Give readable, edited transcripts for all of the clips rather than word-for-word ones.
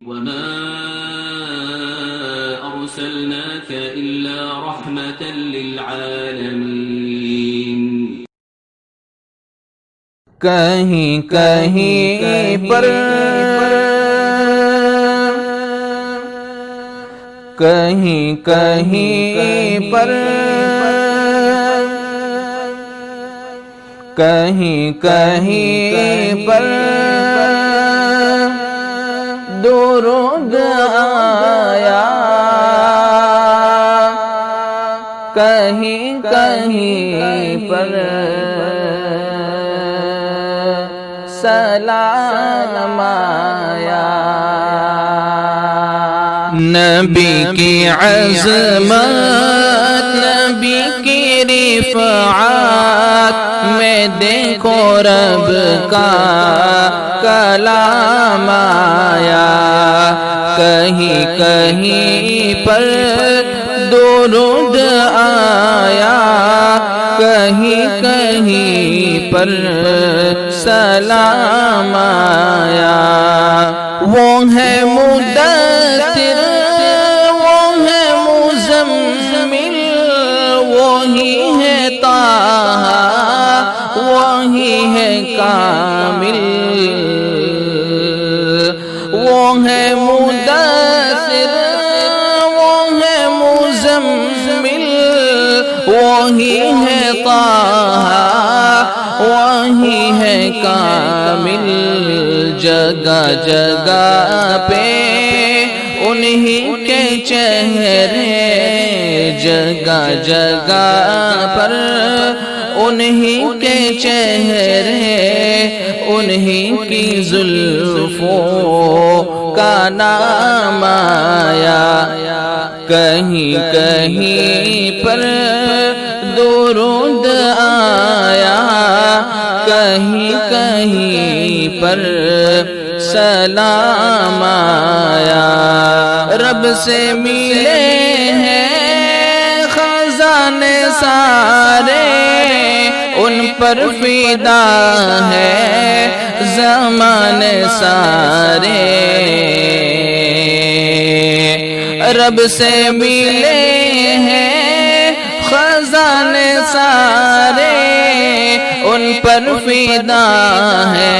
وما أرسلناك إلا رحمة للعالمين کہیں کہیں پر کہیں کہیں پر کہیں کہیں پر درود آیا، کہیں کہیں پر سلام آیا۔ نبی کی عظمت، نبی کی رفعت میں دیکھو رب کا کلام آیا، کہیں کہیں پر درود آیا، کہیں کہیں پر سلام آیا۔ وہ ہے مدثر، وہ ہے مزمل، وہی ہے طٰہٰ، وہی ہے کامل۔ وہ ہے مدثر، وہ ہے مزمل، وہی ہے طٰہٰ، وہی ہے کامل۔ جگہ جگہ پہ انہی کے چہرے، جگہ جگہ پر انہی کے چہرے، انہی کی زلفوں کا نام آیا، کہیں کہیں پر درود آیا، کہیں کہیں پر سلام آیا۔ رب سے ملے ہیں خزانے سارے، ان پر فدا ہے زمانے سارے۔ رب سے ملے ہیں خزانے سارے، ان پر فدا ہے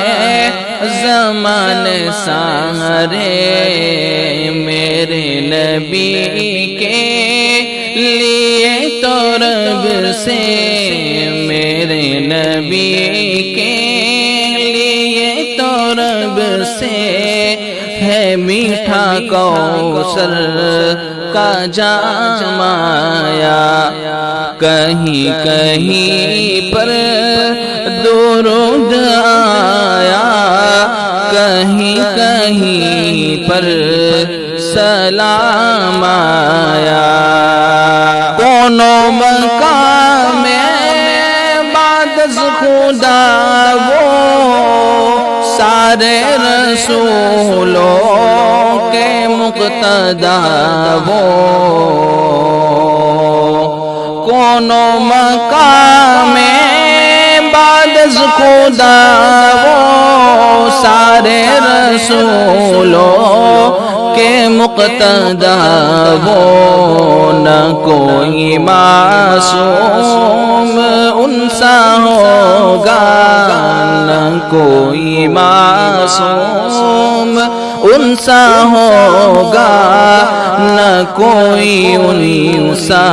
زمانے سارے۔ میرے نبی کے لیے تو رب سے، میرے نبی کے لیے تو رب سے ہے میٹھا کوثر کا جام آیا، کہیں کہیں پر درود آیا، کہیں کہیں پر سلام آیا۔ کونوں مقام میں بعد از خدا وہ سارے رسولوں کے مقتدا وہ، کونوں مقام میں بعد از خدا وہ سارے رسولوں کے مقتدا وہ، نہ کوئی معصوم ان سا ہوگا، نہ کوئی معصوم ان سا ہوگا، نہ کوئی ان سا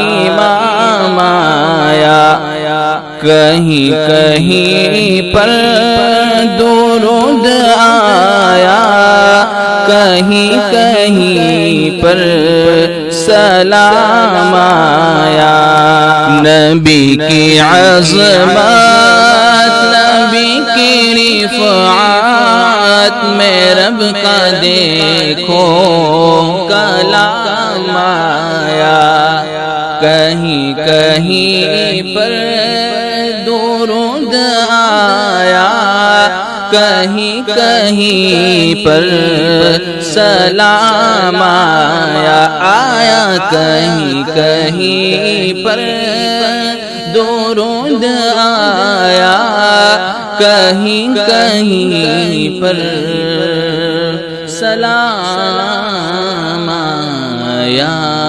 امام آیا، کہیں کہیں پر درود آیا، کہیں کہیں پر سلام آیا۔ نبی کی عظمت، نبی کی رفعت میں رب کا دیکھو کلام آیا، کہیں کہیں پر درود آیا، کہیں کہیں پر سلام آیا، آیا کہیں کہیں پر درود آیا، کہیں کہیں پر سلام آیا